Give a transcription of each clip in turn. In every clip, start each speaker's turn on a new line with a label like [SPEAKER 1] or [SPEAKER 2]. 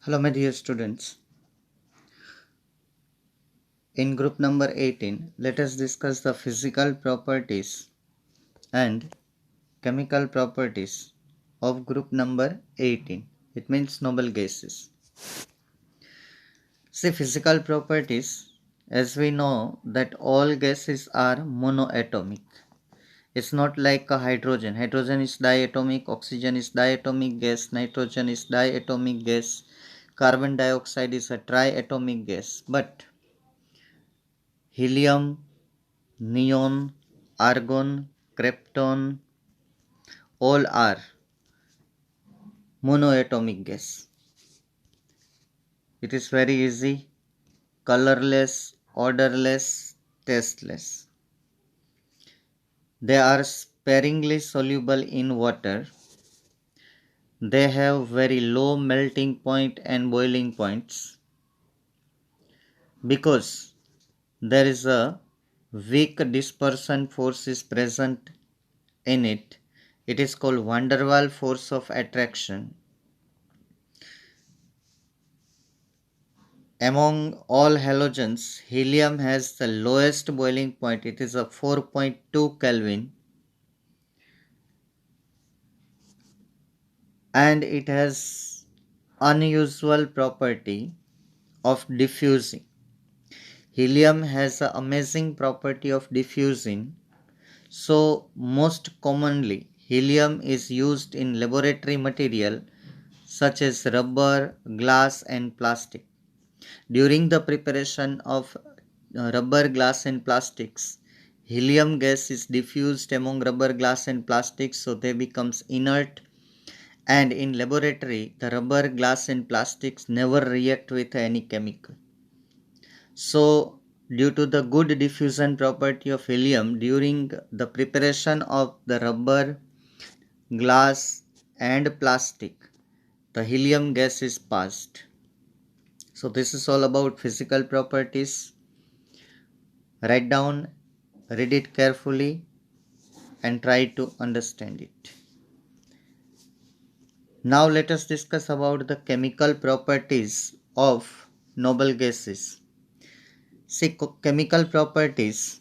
[SPEAKER 1] Hello, my dear students. In group number 18, let us discuss the physical properties and chemical properties of group number 18. It means noble gases. See, physical properties, as we know that all gases are monoatomic. It's not like a hydrogen. Hydrogen is diatomic, oxygen is diatomic gas, nitrogen is diatomic gas, carbon dioxide is a triatomic gas. But helium, neon, argon, krypton, all are monoatomic gas. It is very easy, colorless, odorless, tasteless. They are sparingly soluble in water. They have very low melting point and boiling points because there is a weak dispersion force is present in it. It is called van der Waals force of attraction. Among all halogens, helium has the lowest boiling point. It is a 4.2 Kelvin, and it has unusual property of diffusing. Helium has an amazing property of diffusing. So most commonly helium is used in laboratory material such as rubber, glass and plastic. During the preparation of rubber, glass and plastics, helium gas is diffused among rubber, glass and plastics, so they becomes inert, and in laboratory the rubber, glass and plastics never react with any chemical. So due to the good diffusion property of helium during the preparation of the rubber, glass and plastic, the helium gas is passed. So this is all about physical properties. Write down, read it carefully and try to understand it. Now let us discuss about the chemical properties of noble gases. See, chemical properties,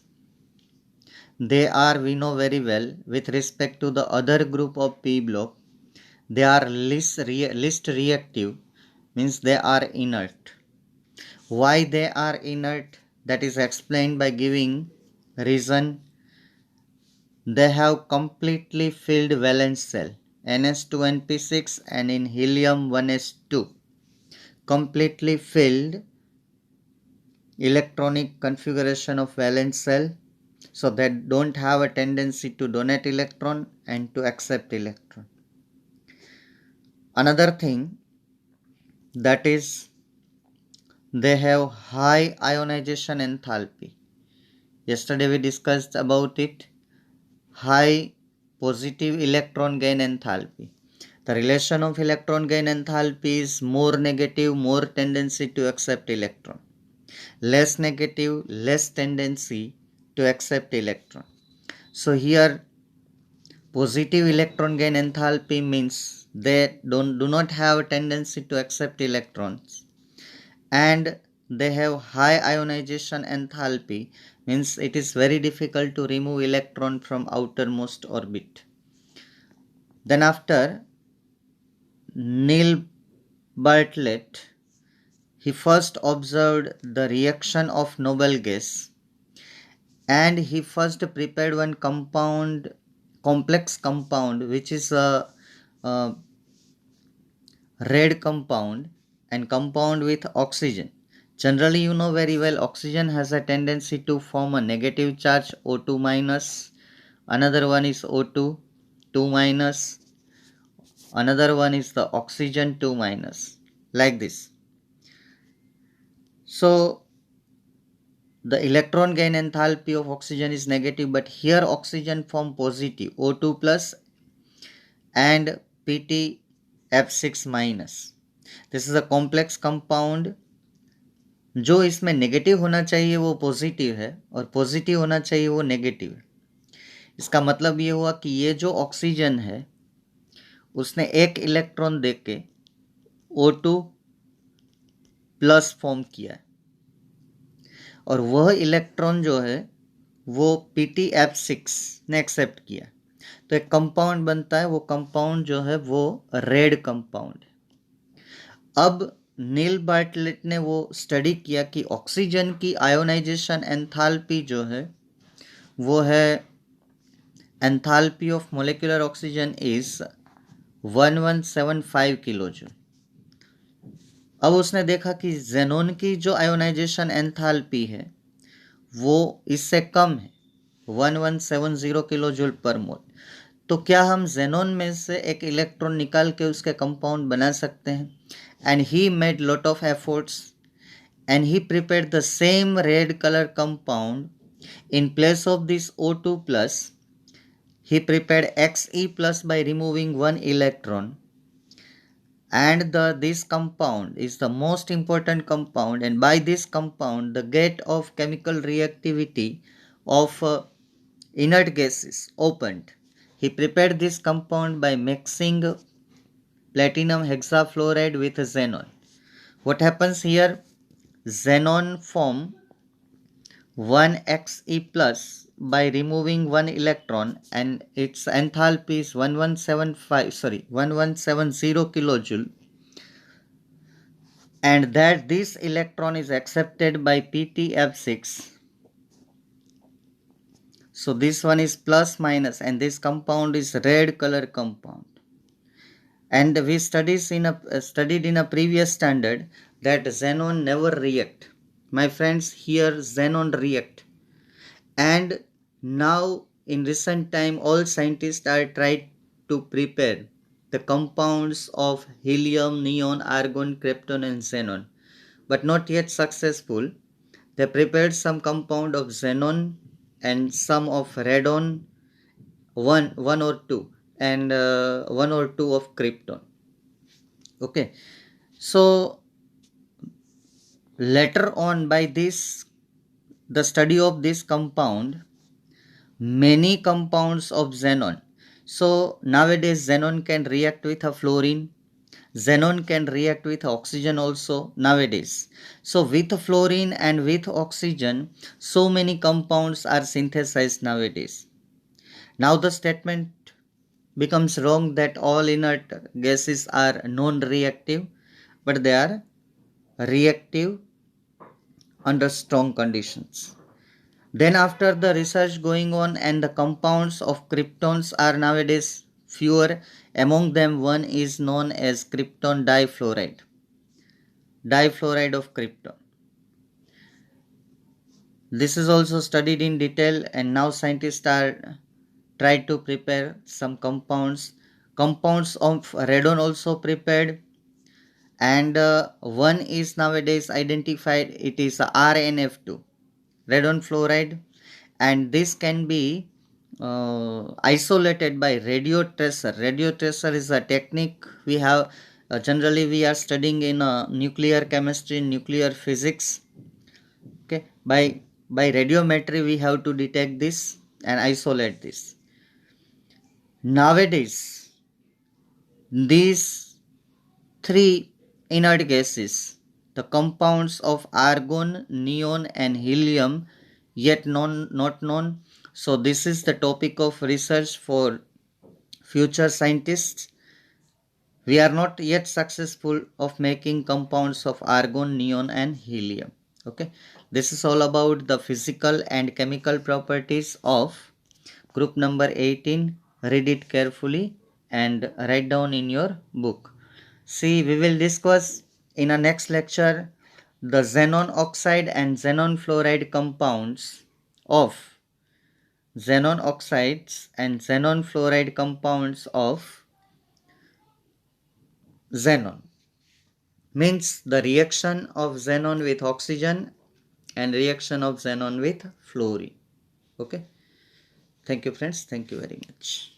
[SPEAKER 1] they are, we know very well, with respect to the other group of P block, they are least reactive, means they are inert. Why they are inert? That is explained by giving reason. They have completely filled valence shell, NH2NP6, and in helium 1s2, completely filled electronic configuration of valence shell, so they don't have a tendency to donate electron and to accept electron. Another thing, that is they have high ionization enthalpy. Yesterday we discussed about it. High positive electron gain enthalpy. The relation of electron gain enthalpy is more negative, more tendency to accept electron. Less negative, less tendency to accept electron. So here positive electron gain enthalpy means they do not have a tendency to accept electrons, and they have high ionization enthalpy, means it is very difficult to remove electron from outermost orbit. Then after, Neil Bartlett, he first observed the reaction of noble gas, and he first prepared one complex compound, which is a red compound and compound with oxygen. Generally, you know very well, oxygen has a tendency to form a negative charge, O2 minus. Another one is O2, 2 minus. Another one is the oxygen 2 minus. Like this. So, the electron gain enthalpy of oxygen is negative, but here oxygen form positive, O2 plus and PT F6 minus. This is a complex compound. जो इसमें negative होना चाहिए वो positive है और positive होना चाहिए वो नेगेटिव है. इसका मतलब ये हुआ कि ये जो ऑक्सीजन है उसने एक इलेक्ट्रॉन देके O2 प्लस फॉर्म किया है, और वह इलेक्ट्रॉन जो है वो PtF6 ने एक्सेप्ट किया, तो एक कंपाउंड बनता है। वो कंपाउंड जो है वो रेड कंपाउंड है। अब नील बार्टलेट ने वो स्टडी किया कि ऑक्सीजन की आयोनाइजेशन एंथैल्पी जो है वो है, enthalpy of molecular oxygen is 1175 kilo joule. अब उसने देखा कि जेनॉन की जो आयोनाइजेशन एंथैल्पी है वो इससे कम है, 1170 किलो जूल पर मोल। तो क्या हम जेनॉन में से एक इलेक्ट्रॉन निकाल के उसके कंपाउंड बना सकते हैं? And he made lot of efforts and he prepared the same red color compound. In place of this O2 plus, he prepared Xe plus by removing one electron. And this compound is the most important compound, and by this compound the gate of chemical reactivity of inert gases opened. He prepared this compound by mixing platinum hexafluoride with xenon. What happens here? Xenon form 1Xe plus by removing one electron, and its enthalpy is 1170 kilojoule, and that this electron is accepted by PtF6. So this one is plus minus, and this compound is red color compound. And we studied in a previous standard that xenon never react. My friends, here xenon react. And now in recent time all scientists are trying to prepare the compounds of helium, neon, argon, krypton and xenon, but not yet successful. They prepared some compound of xenon and some of radon, one or two, and one or two of krypton. Okay, so later on, by this the study of this compound, many compounds of xenon. So nowadays xenon can react with a fluorine, xenon can react with oxygen also nowadays. So with fluorine and with oxygen, so many compounds are synthesized nowadays. Now the statement becomes wrong that all inert gases are non-reactive, but they are reactive under strong conditions. Then after the research going on, and the compounds of kryptons are nowadays fewer. Among them one is known as krypton difluoride. Difluoride of krypton. This is also studied in detail, and now scientists are trying to prepare some compounds. Compounds of radon also prepared, and one is nowadays identified. It is RNF2, radon fluoride, and this can be isolated by radio tracer. Radio tracer is a technique we have, generally we are studying in nuclear chemistry, nuclear physics. Okay, by radiometry we have to detect this and isolate this. Nowadays these three inert gases, the compounds of argon, neon and helium, yet not known. So this is the topic of research for future scientists. We are not yet successful of making compounds of argon, neon and helium. Okay, this is all about the physical and chemical properties of group number 18. Read it carefully and write down in your book. See, we will discuss in a next lecture the xenon oxide and xenon fluoride compounds of xenon oxides and xenon fluoride compounds of xenon. Means the reaction of xenon with oxygen and reaction of xenon with fluorine. Okay. Thank you friends. Thank you very much.